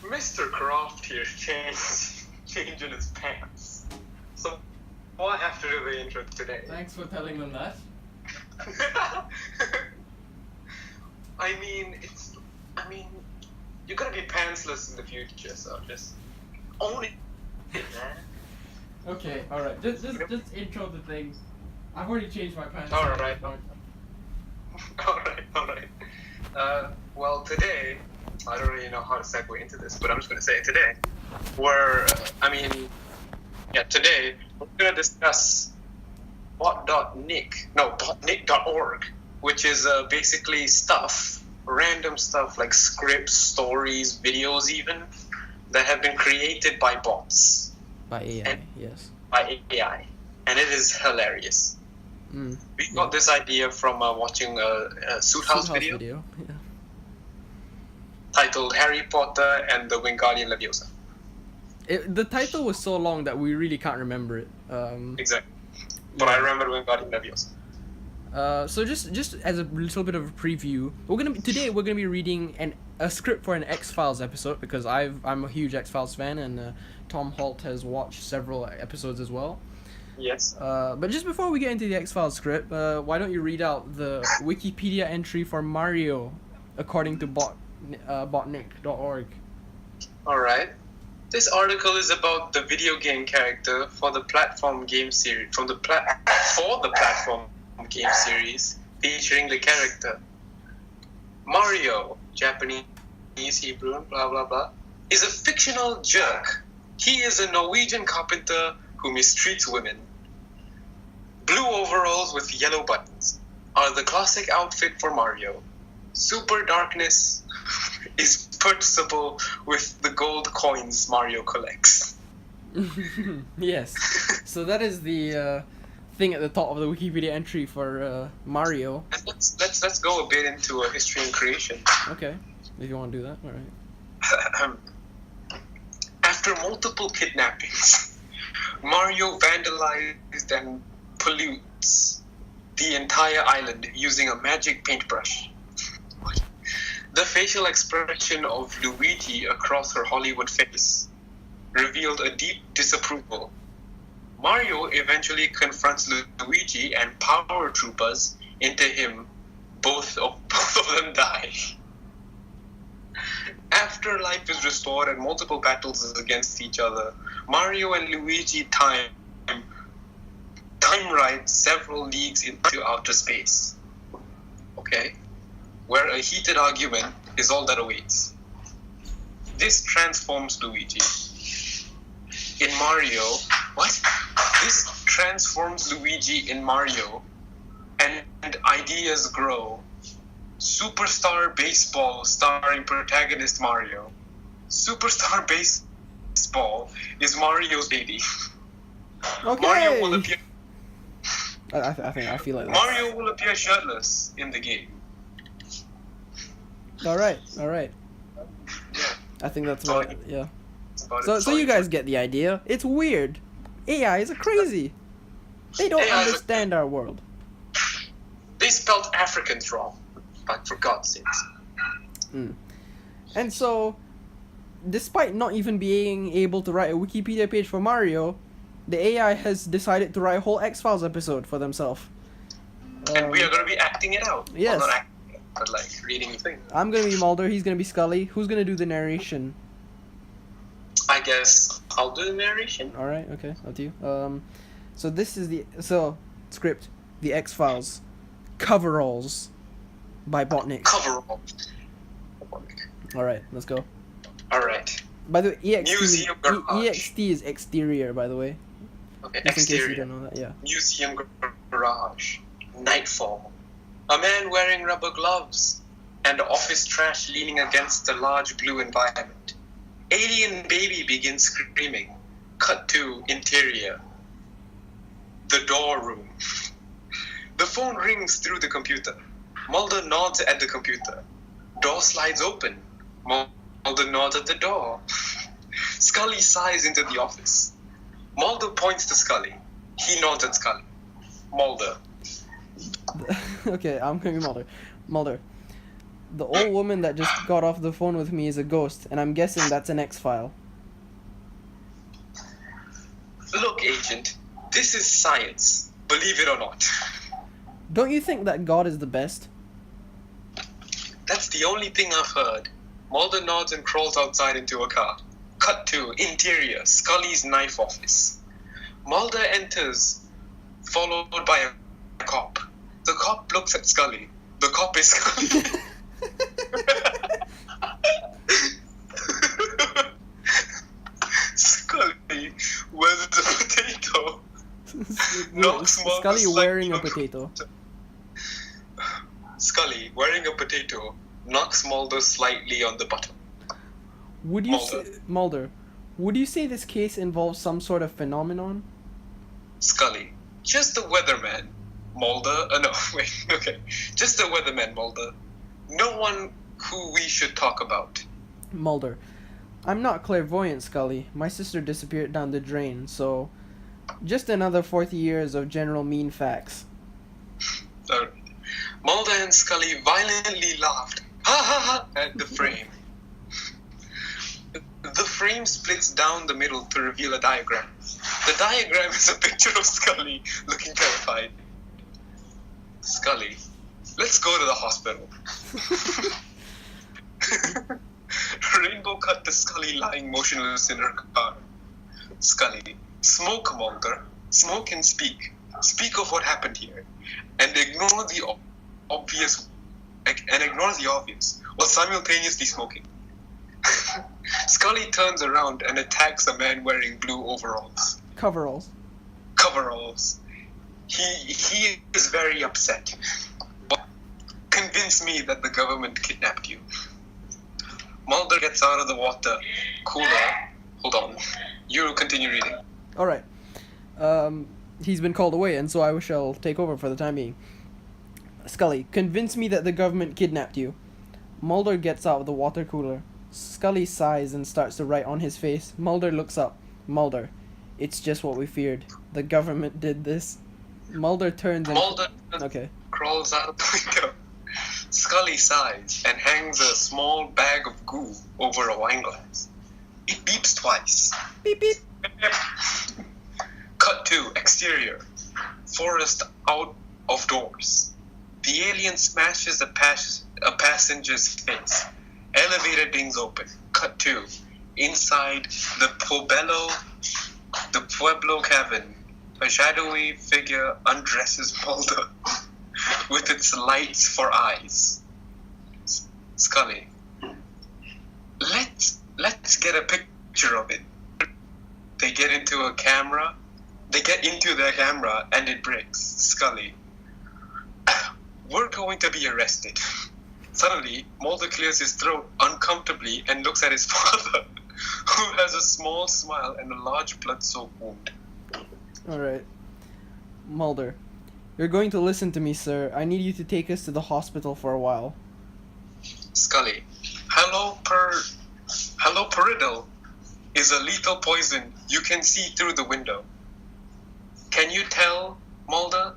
Mr. Croft here changing his pants. So, what I have to do the intro today? Thanks for telling them that. I mean, you're gonna be pantsless in the future, so just own it, man. Okay, alright. Just intro the thing. I've already changed my pants. Alright. Well, today, I don't really know how to segue into this, but I'm just gonna say today, today, we're gonna discuss Botnik.org, which is basically random stuff like scripts, stories, videos even, that have been created by bots. By AI, yes. By AI. And it is hilarious. We got this idea from watching a Suit House video. Yeah. Titled Harry Potter and the Wingardium Leviosa. The title was so long that we really can't remember it. Exactly. But I remember Wingardium Leviosa. So just as a little bit of a preview, today we're gonna be reading a script for an X-Files episode because I'm a huge X-Files fan and Tom Holt has watched several episodes as well. Yes. But just before we get into the X-Files script, why don't you read out the Wikipedia entry for Mario, according to Botnik.org. All right. This article is about the video game character for the platform game series game series featuring the character Mario, Japanese, Hebrew, blah blah blah, is a fictional jerk. He is a Norwegian carpenter who mistreats women. Blue overalls with yellow buttons are the classic outfit for Mario. Super darkness is purchasable with the gold coins Mario collects. Yes. So that is the thing at the top of the Wikipedia entry for Mario. And let's go a bit into history and creation. Okay, if you want to do that, all right. After multiple kidnappings, Mario vandalized and pollutes the entire island using a magic paintbrush. The facial expression of Luigi across her Hollywood face revealed a deep disapproval. Mario eventually confronts Luigi and power troopers into him. Both of them die. After life is restored and multiple battles against each other, Mario and Luigi time ride several leagues into outer space. Okay? Where a heated argument is all that awaits. This transforms Luigi. In Mario, This transforms Luigi in Mario, and ideas grow. Superstar Baseball starring protagonist Mario. Superstar Baseball is Mario's baby. Okay. Mario will appear. I feel like that. Mario will appear shirtless in the game. All right. Yeah. I think that's Sorry. about it. Yeah. About it. So you guys get the idea. It's weird. AI is crazy. They don't AI is understand our world. They spelled Africans wrong. But for God's sakes. And so, despite not even being able to write a Wikipedia page for Mario, the AI has decided to write a whole X-Files episode for themselves. And we are going to be acting it out. Yes. Well, not acting it, but like reading the thing. I'm gonna be Mulder, he's gonna be Scully. Who's gonna do the narration? I guess I'll do the narration. Alright, okay, up to you. So this is the script, The X-Files, Coveralls by Botnik. Coverall. Alright, let's go. Alright. By the way, Museum garage. EXT is exterior, by the way. Okay, Just in case you exterior. don't know that, yeah. Museum garage. Nightfall. A man wearing rubber gloves and office trash leaning against a large blue environment. Alien baby begins screaming. Cut to interior. The door room. The phone rings through the computer. Mulder nods at the computer. Door slides open. Mulder nods at the door. Scully sighs into the office. Mulder points to Scully. He nods at Scully. Mulder. Okay, I'm gonna be Mulder. The old woman that just got off the phone with me is a ghost, and I'm guessing that's an X-file. Look, Agent, this is science, believe it or not. Don't you think that God is the best? That's the only thing I've heard. Mulder nods and crawls outside into a car. Cut to interior, Scully's knife office. Mulder enters, followed by a cop. The cop looks at Scully. The cop is Scully. Scully wears a potato. Knocks Mulder Scully wearing a slightly potato. Scully wearing a potato knocks Mulder slightly on the button. Would you say, Mulder, would you say this case involves some sort of phenomenon? Scully, just the weatherman. Mulder, no, wait, okay. Just the weatherman, Mulder. No one who we should talk about. Mulder, I'm not clairvoyant, Scully. My sister disappeared down the drain, so just another 40 years of general mean facts. Mulder and Scully violently laughed, ha ha ha, at the frame. The frame splits down the middle to reveal a diagram. The diagram is a picture of Scully looking terrified. Scully, let's go to the hospital. Rainbow cut to Scully lying motionless in her car. Scully, smoke, Mulder. Smoke and speak. Speak of what happened here. And ignore the obvious. While simultaneously smoking. Scully turns around and attacks a man wearing blue overalls. Coveralls. He is very upset. Convince me that the government kidnapped you. Mulder gets out of the water cooler. Hold on. You continue reading. Alright. He's been called away, and so I shall take over for the time being. Scully, convince me that the government kidnapped you. Mulder gets out of the water cooler. Scully sighs and starts to write on his face. Mulder looks up. Mulder, it's just what we feared. The government did this. Mulder turns and... Mulder okay. crawls out of the window. Scully sighs and hangs a small bag of goo over a wine glass. It beeps twice. Beep beep. Cut to exterior. Forest out of doors. The alien smashes a passenger's face. Elevator dings open. Cut to inside the Pueblo cabin. A shadowy figure undresses Mulder with its lights for eyes. Scully, let's get a picture of it. They get into their camera and it breaks. Scully, we're going to be arrested. Suddenly, Mulder clears his throat uncomfortably and looks at his father, who has a small smile and a large blood-soaked wound. Alright. Mulder, you're going to listen to me, sir. I need you to take us to the hospital for a while. Scully, haloperidol is a lethal poison you can see through the window. Can you tell, Mulder,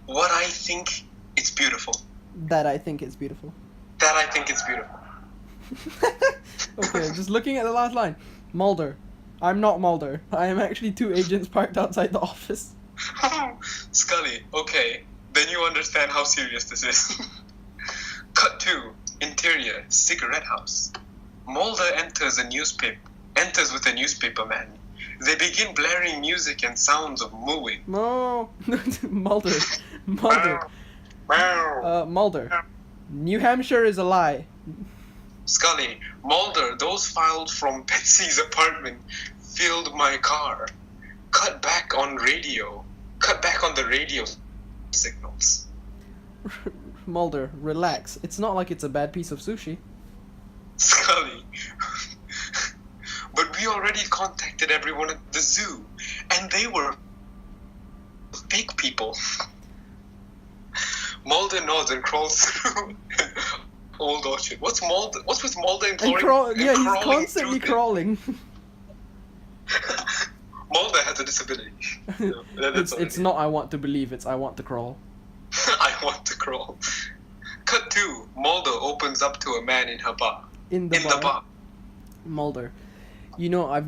what I think it's beautiful? That I think it's beautiful. That I think it's beautiful. Okay, just looking at the last line. Mulder. I'm not Mulder. I am actually two agents parked outside the office. Scully, okay, then you understand how serious this is. Cut to interior, cigarette house. Mulder enters with a newspaper man. They begin blaring music and sounds of mooing. No, Mulder. Mulder. New Hampshire is a lie. Scully, Mulder, those files from Betsy's apartment filled my car. Cut back on the radio signals. Mulder, relax. It's not like it's a bad piece of sushi. Scully, but we already contacted everyone at the zoo, and they were fake people. Mulder nods and crawls through an old orchard. What's with Mulder and crawling? He's constantly crawling. Mulder has a disability. It's not I want to believe, it's I want to crawl. I want to crawl. Cut 2. Mulder opens up to a man in her bar. In the bar. Mulder. You know, I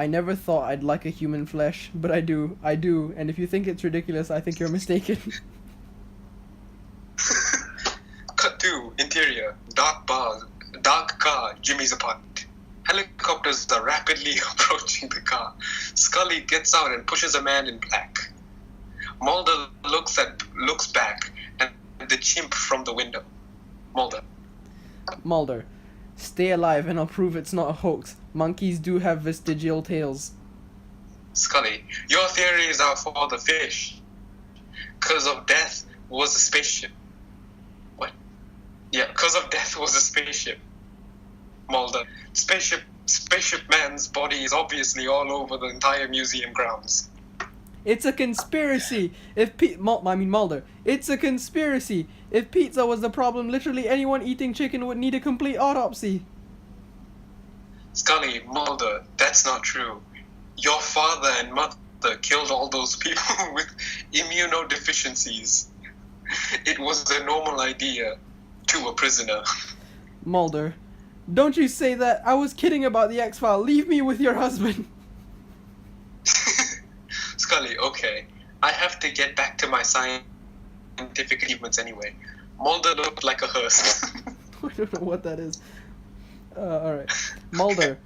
never thought I'd like a human flesh, but I do, and if you think it's ridiculous, I think you're mistaken. Cut 2. Interior. Dark bar. Dark car. Jimmy's apartment. Helicopters are rapidly approaching the car. Scully gets out and pushes a man in black. Mulder looks back and the chimp from the window. Mulder. Stay alive and I'll prove it's not a hoax. Monkeys do have vestigial tails. Scully. Your theories are for the fish. Cause of death was a spaceship. What? Yeah, cause of death was a spaceship. Mulder. Spaceship man's body is obviously all over the entire museum grounds. It's a conspiracy. Mulder. It's a conspiracy. If pizza was the problem, literally anyone eating chicken would need a complete autopsy. Scully, Mulder, that's not true. Your father and mother killed all those people with immunodeficiencies. It was a normal idea to a prisoner. Mulder. Don't you say that. I was kidding about the X-File. Leave me with your husband. Scully, okay. I have to get back to my scientific achievements anyway. Mulder looked like a hearse. I don't know what that is. Alright. Mulder.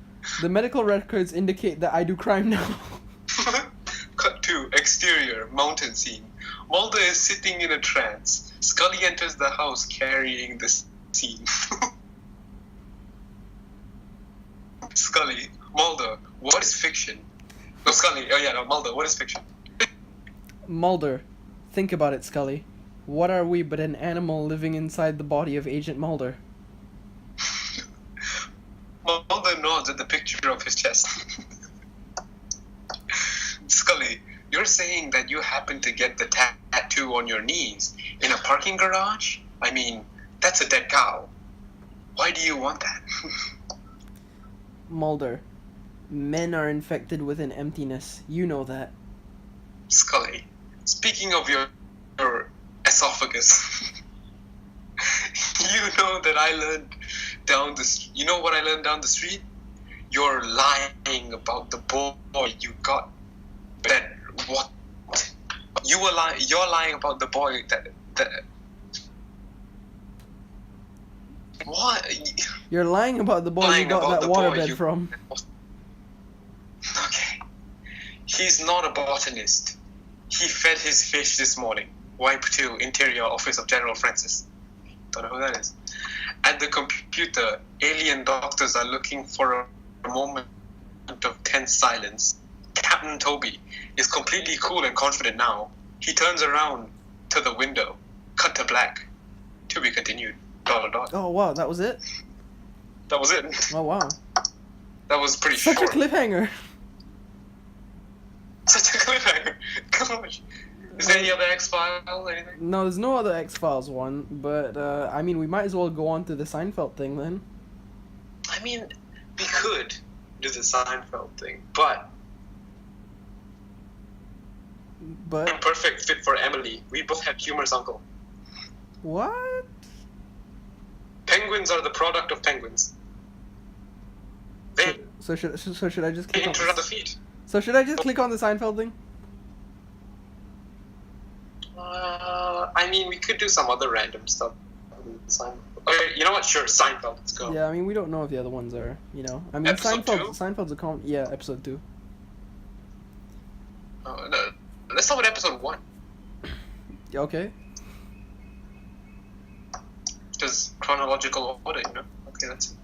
The medical records indicate that I do crime now. Cut 2. Exterior. Mountain scene. Mulder is sitting in a trance. Scully enters the house carrying the scene. Scully. Mulder. What is fiction? No, Scully. Oh yeah, no, Mulder. What is fiction? Mulder. Think about it, Scully. What are we but an animal living inside the body of Agent Mulder? Mulder nods at the picture of his chest. Scully, you're saying that you happened to get the tattoo on your knees in a parking garage? I mean, that's a dead cow. Why do you want that? Mulder. Men are infected with an emptiness. You know that. Scully, speaking of your esophagus, you know that I learned down the. You know what I learned down the street? You're lying about the boy you got. That what? You were lying. You're lying about the boy that. What? You're lying about the boy you got that waterbed from. Okay. He's not a botanist. He fed his fish this morning. Wipe 2, Interior Office of General Francis. Don't know who that is. At the computer, alien doctors are looking for a moment of tense silence. Captain Toby is completely cool and confident now. He turns around to the window. Cut to black. To be continued. ... Oh wow, that was it? That was it. Oh wow. That was pretty Such short. a cliffhanger. Such a cliffhanger. Gosh. Is there any other X-File or anything? No, there's no other X-Files one, but I mean, we might as well go on to the Seinfeld thing then. I mean, we could do the Seinfeld thing, but I'm perfect fit for Emily. We both have humorous uncle. What? Penguins are the product of penguins. They So should I just click on interrupt the feed. So should I just click on the Seinfeld thing? I mean, we could do some other random stuff. Okay, you know what? Sure, Seinfeld. Let's go. Yeah, I mean, we don't know if the other ones are, you know. I mean, Episode 2? Seinfeld's a yeah, episode 2. No, let's start with episode 1. Okay. Because chronological order, you know. Okay, that's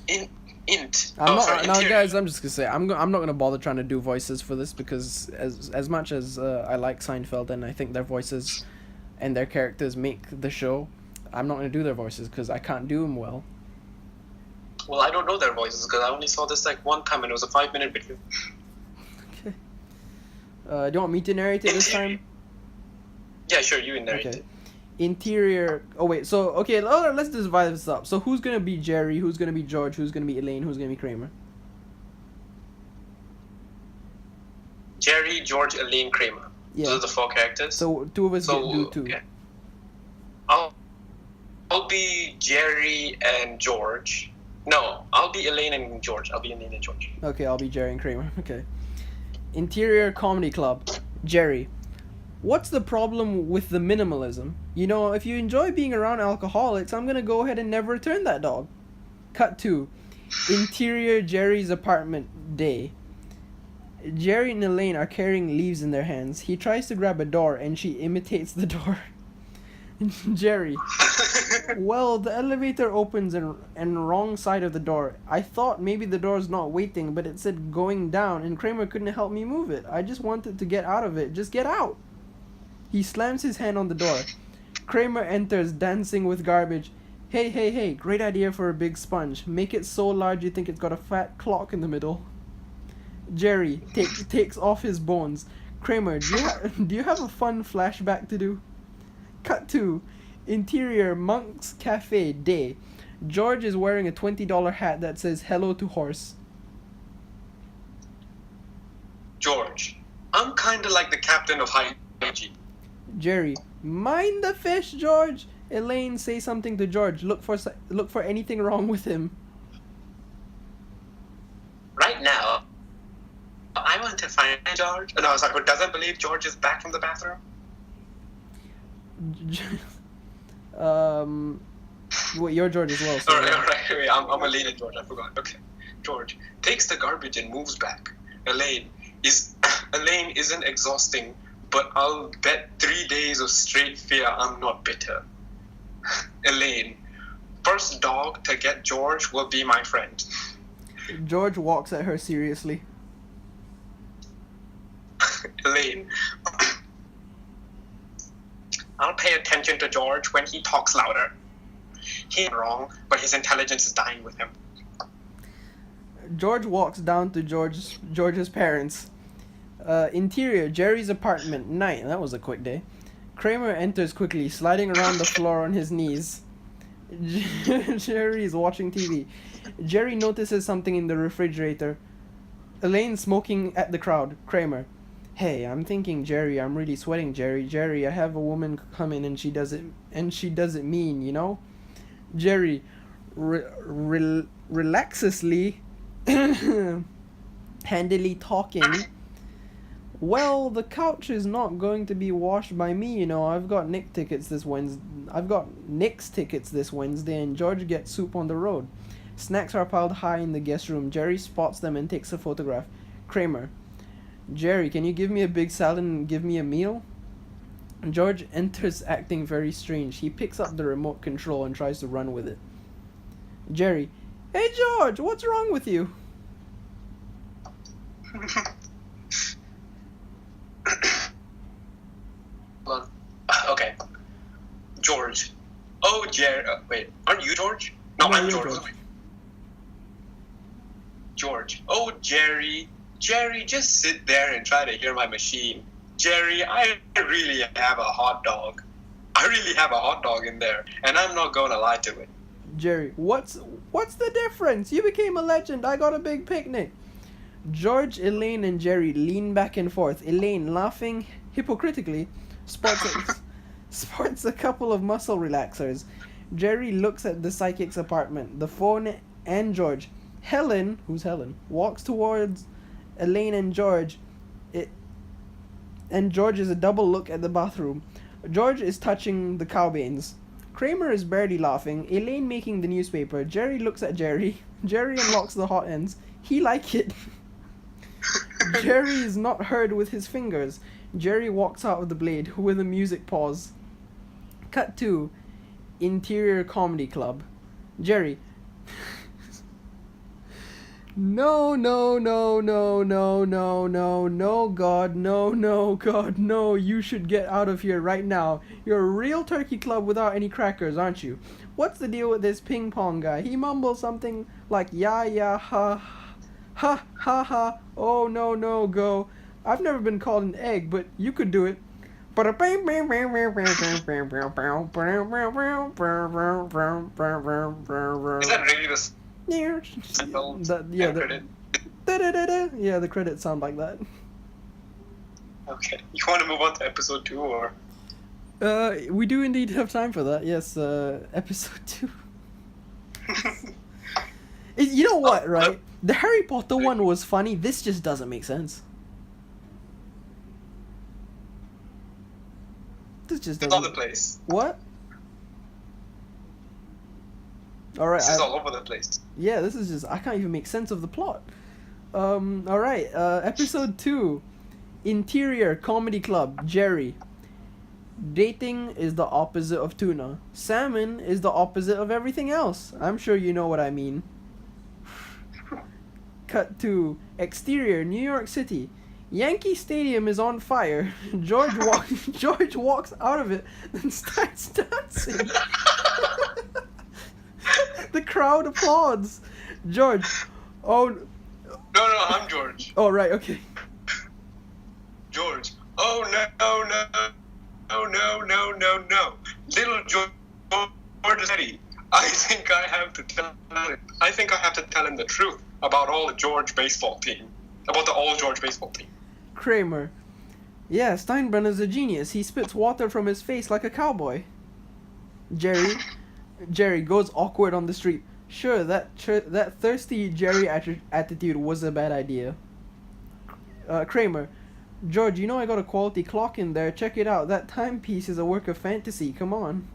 it. Guys, I'm just gonna say I'm not gonna bother trying to do voices for this because as much as I like Seinfeld and I think their voices and their characters make the show, I'm not gonna do their voices because I can't do them well. Well, I don't know their voices because I only saw this like one time and it was a 5-minute video. Okay. Do you want me to narrate it this time? Yeah, sure. You narrate it. Interior. Oh wait. So okay. Let's divide this up. So who's gonna be Jerry? Who's gonna be George? Who's gonna be Elaine? Who's gonna be Kramer? Jerry, George, Elaine, Kramer. Yeah. Those are the 4 characters. So 2 of us do 2. Okay. I'll be Jerry and George. No, I'll be Elaine and George. Okay, I'll be Jerry and Kramer. Okay. Interior Comedy Club. Jerry. What's the problem with the minimalism? You know, if you enjoy being around alcoholics, I'm gonna go ahead and never return that dog. Cut 2. Interior Jerry's apartment. Day. Jerry and Elaine are carrying leaves in their hands. He tries to grab a door and she imitates the door. Jerry. Well, the elevator opens and wrong side of the door. I thought maybe the door's not waiting, but it said going down and Kramer couldn't help me move it. I just wanted to get out of it. Just get out. He slams his hand on the door. Kramer enters, dancing with garbage. Hey, great idea for a big sponge. Make it so large you think it's got a fat clock in the middle. Jerry takes off his bones. Kramer, do you have a fun flashback to do? Cut 2. Interior Monk's Cafe. Day. George is wearing a $20 hat that says hello to horse. George, I'm kinda like the captain of hygiene. Jerry, mind the fish, George. Elaine, say something to George. Look for anything wrong with him. Right now, I want to find George. No, sorry, who doesn't believe George is back from the bathroom? Well, you're George as well. So Alright, I'm Elaine and George. I forgot. Okay, George takes the garbage and moves back. Elaine isn't exhausting, but I'll bet 3 days of straight fear I'm not bitter. Elaine, first dog to get George will be my friend. George walks at her seriously. Elaine, I'll pay attention to George when he talks louder. He's wrong, but his intelligence is dying with him. George walks down to George's parents. Interior, Jerry's apartment. Night. That was a quick day. Kramer enters quickly, sliding around the floor on his knees. Jerry is watching TV. Jerry notices something in the refrigerator. Elaine smoking at the crowd. Kramer. Hey, I'm thinking, Jerry, I'm really sweating, Jerry. Jerry, I have a woman come in and she does it mean, you know? Jerry, relaxously, handily talking. Well, the couch is not going to be washed by me, you know. I've got Knicks tickets this Wednesday, and George gets soup on the road. Snacks are piled high in the guest room. Jerry spots them and takes a photograph. Kramer. Jerry, can you give me a big salad and give me a meal? George enters acting very strange. He picks up the remote control and tries to run with it. Jerry. Hey George, what's wrong with you? Okay. George. Oh, Jerry. Wait, aren't you George? No, I'm George. George. Oh, Jerry. Jerry, just sit there and try to hear my machine. Jerry, I really have a hot dog. I really have a hot dog in there, and I'm not gonna lie to it. Jerry, what's the difference? You became a legend. I got a big picnic. George, Elaine, and Jerry lean back and forth. Elaine, laughing hypocritically, sports a couple of muscle relaxers. Jerry looks at the psychic's apartment, the phone, and George. Helen, who's Helen, walks towards Elaine and George. And George is a double look at the bathroom. George is touching the cowbanes. Kramer is barely laughing. Elaine making the newspaper. Jerry looks at Jerry. Jerry unlocks the hot ends. He like it. Jerry is not heard with his fingers. Jerry walks out of the blade with a music pause. Cut 2. Interior Comedy Club. Jerry. No, God, no, you should get out of here right now. You're a real turkey club without any crackers, aren't you? What's the deal with this ping pong guy? He mumbles something like, yeah, ha, oh, no, go. I've never been called an egg, but you could do it. Is that really the yeah, the credits sound like that. Okay. You want to move on to episode 2 or? We do indeed have time for that. Yes, episode 2. You know what, right? The Harry Potter one was funny. This just doesn't make sense. This just doesn't. All the place. What? Alright. This is all over the place. Yeah, this is just... I can't even make sense of the plot. Alright, episode 2. Interior Comedy Club, Jerry. Dating is the opposite of tuna. Salmon is the opposite of everything else. I'm sure you know what I mean. Cut to exterior, New York City. Yankee Stadium is on fire. George walks out of it, then starts dancing. The crowd applauds. George, No, I'm George. Oh, right, okay. George. Oh, no. Little George is ready. I think I have to tell him the truth about the all George baseball team. Kramer. Yeah, Steinbrenner's a genius. He spits water from his face like a cowboy. Jerry goes awkward on the street. Sure, that thirsty Jerry attitude was a bad idea. Kramer. George, you know I got a quality clock in there. Check it out. That timepiece is a work of fantasy. Come on.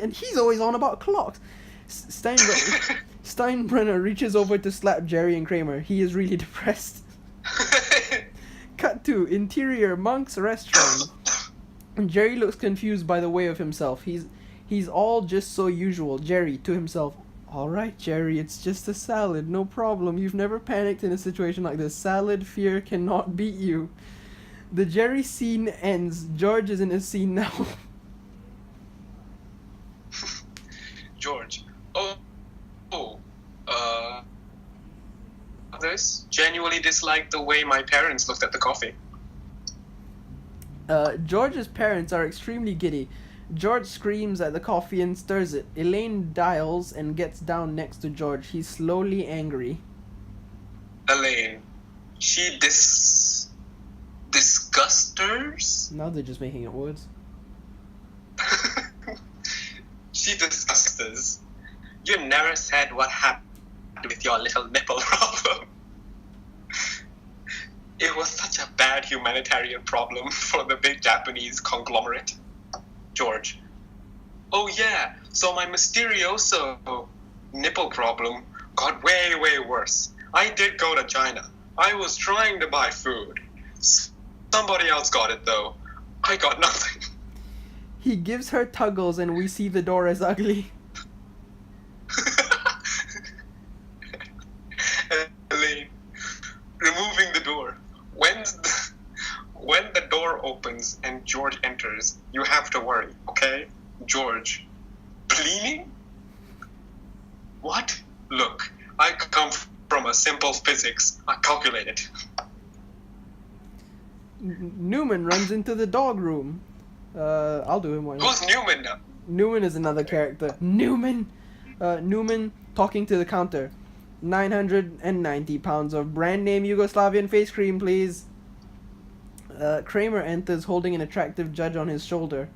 And he's always on about clocks. Steinbrenner reaches over to slap Jerry and Kramer. He is really depressed. Cut to interior Monk's restaurant. Jerry looks confused by the way of himself. He's all just so usual. Jerry to himself. All right, Jerry, it's just a salad. No problem. You've never panicked in a situation like this. Salad fear cannot beat you. The Jerry scene ends. George is in his scene now. George. Others genuinely dislike the way my parents looked at the coffee. George's parents are extremely giddy. George screams at the coffee and stirs it. Elaine dials and gets down next to George. He's slowly angry. Elaine. She disgusters? Now they're just making up words. She disgustes. You never said what happened with your little nipple problem. It was such a bad humanitarian problem for the big Japanese conglomerate. George. Oh yeah, so my mysterioso nipple problem got way, way worse. I did go to China. I was trying to buy food. Somebody else got it though. I got nothing. He gives her tuggles and we see the door as ugly. Elaine, removing the door. When the door opens and George enters, you have to worry, okay? George. Cleaning? What? Look, I come from a simple physics. I calculate it. Newman runs into the dog room. I'll do him one. Who's Newman now? Newman is another character. Newman talking to the counter. 990 pounds of brand name Yugoslavian face cream, please. Kramer enters holding an attractive judge on his shoulder.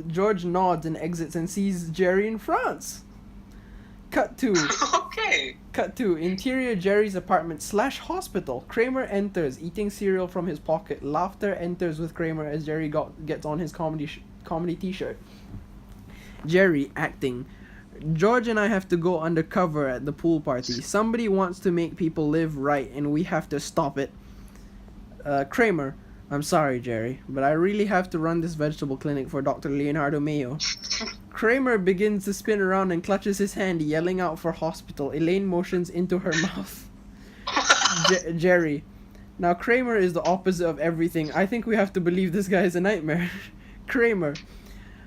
George nods and exits and sees Jerry in France. Cut to interior Jerry's apartment / hospital. Kramer enters, eating cereal from his pocket. Laughter enters with Kramer as Jerry gets on his comedy t-shirt. Jerry acting. George and I have to go undercover at the pool party. Somebody wants to make people live right and we have to stop it. Kramer. I'm sorry, Jerry, but I really have to run this vegetable clinic for Dr. Leonardo Mayo. Kramer begins to spin around and clutches his hand, yelling out for hospital. Elaine motions into her mouth. Jerry. Now, Kramer is the opposite of everything. I think we have to believe this guy is a nightmare. Kramer.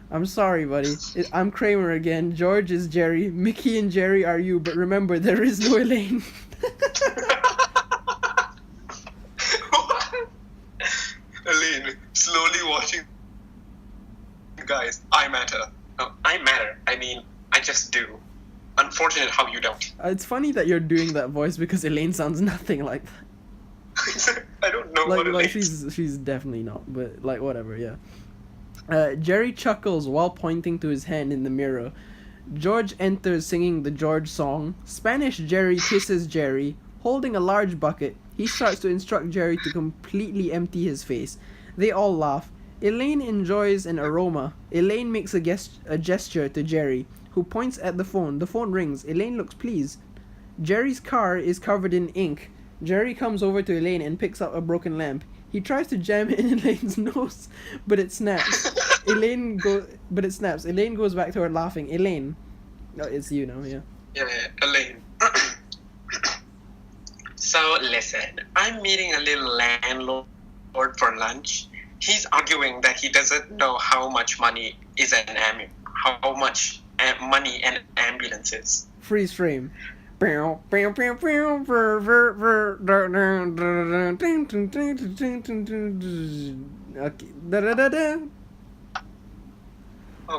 I'm sorry, buddy. I'm Kramer again. George is Jerry. Mickey and Jerry are you, but remember, there is no Elaine. Elaine, slowly watching. Guys, I matter. No, I matter. I mean, I just do. Unfortunate how you don't. It's funny that you're doing that voice because Elaine sounds nothing like that. I don't know what Elaine. She's definitely not, but like whatever, yeah. Jerry chuckles while pointing to his hand in the mirror. George enters singing the George song. Spanish Jerry kisses Jerry. Holding a large bucket, he starts to instruct Jerry to completely empty his face. They all laugh. Elaine enjoys an aroma. Elaine makes a gesture to Jerry, who points at the phone. The phone rings. Elaine looks pleased. Jerry's car is covered in ink. Jerry comes over to Elaine and picks up a broken lamp. He tries to jam it in Elaine's nose, but it snaps. Elaine goes back to her laughing. Elaine. No, it's you now, yeah. Yeah, Elaine. So, listen, I'm meeting a little landlord for lunch. He's arguing that he doesn't know how much money is money an ambulance is. Freeze frame. Okay. Oh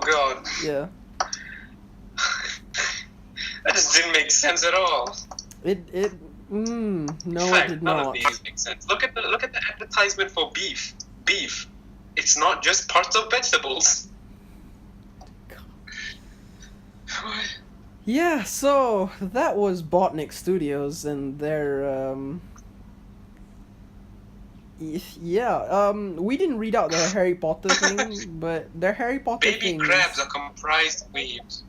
god. Yeah. That just didn't make sense at all. No, In it fact, did none of not. these make sense. Look at the advertisement for beef. Beef. It's not just parts of vegetables. Yeah, so that was Botnik Studios and their we didn't read out their Harry Potter thing, but their Harry Potter Baby thing. crabs are comprised waves.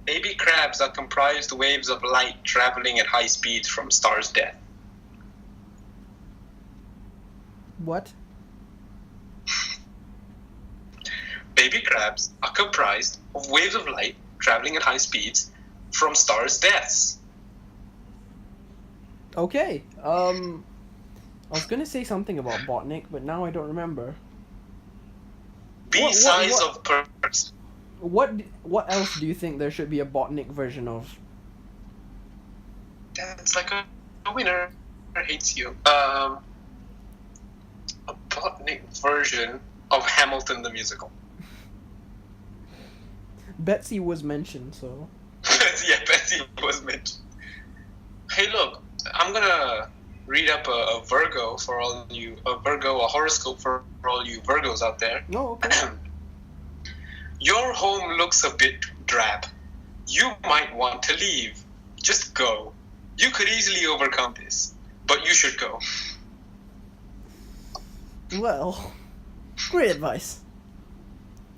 Baby crabs are comprised waves of light traveling at high speeds from stars' death. What? Baby crabs are comprised of waves of light traveling at high speeds from stars' deaths. Okay. I was gonna say something about Botnik, but now I don't remember. Size of birds. What else do you think there should be a Botnik version of? That's like a winner hates you. A Botnik version of Hamilton the musical. Betsy was mentioned, so. Yeah, Betsy was mentioned. Hey, look, I'm gonna read up a Virgo for all you, a horoscope for all you Virgos out there. No, okay. Your home looks a bit drab. You might want to leave. Just go. You could easily overcome this, but you should go. Well, great advice.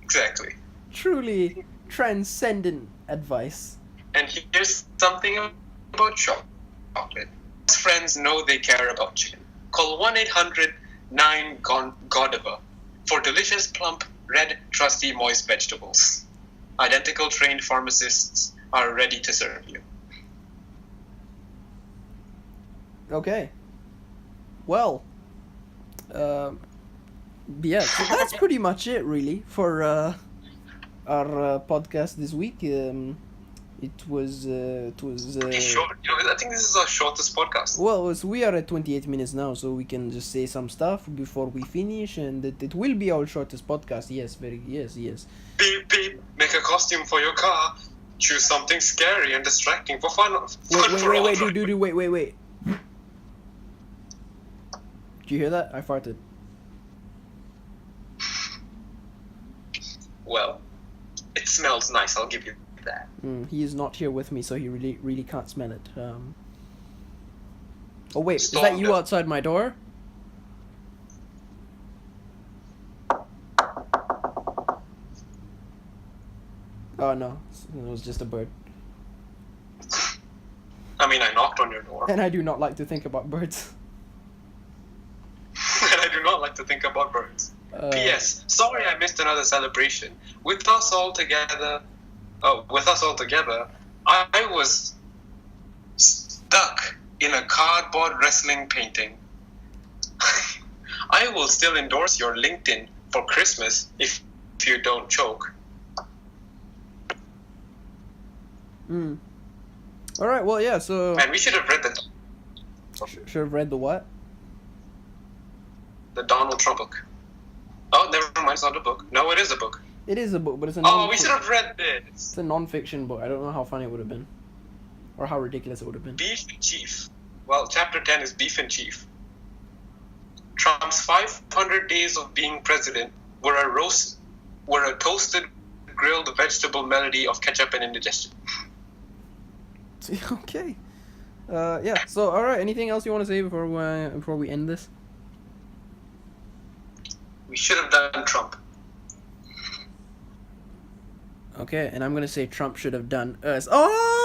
Exactly. Truly transcendent advice. And here's something about chocolate. Friends know they care about chicken. Call 1-800-9-GODIVA for delicious, plump, red, trusty, moist vegetables. Identical trained pharmacists are ready to serve you. Okay. Well, yeah, so that's pretty much it, really, for our podcast this week. It was Pretty short. I think this is our shortest podcast. Well, we are at 28 minutes now, so we can just say some stuff before we finish, and it will be our shortest podcast. Yes, yes. Beep, beep. Make a costume for your car. Choose something scary and distracting for fun. Wait, dude, wait. Did you hear that? I farted. Well, it smells nice, I'll give you that. He is not here with me, so he really can't smell it. Oh wait, Storm is that you does. outside my door? Oh no, it was just a bird. I mean, I knocked on your door. And I do not like to think about birds. And I do not like to think about birds. P.S. Sorry I missed another celebration. With us all together, I was stuck in a cardboard wrestling painting. I will still endorse your LinkedIn for Christmas if you don't choke. Alright, well, yeah, so... Man, we should have read Should have read the what? the Donald Trump book. Oh, never mind, it's not a book. No, it is a book. It is a book, but it's a Oh, we should have read this. It's a non-fiction book. I don't know how funny it would have been. Or how ridiculous it would have been. Beef in Chief. Well, chapter 10 is Beef in Chief. Trump's 500 days of being president were a toasted, grilled vegetable melody of ketchup and indigestion. Okay. Yeah. So, all right. Anything else you want to say before we end this? We should have done Trump. Okay, and I'm gonna say Trump should have done us. Oh!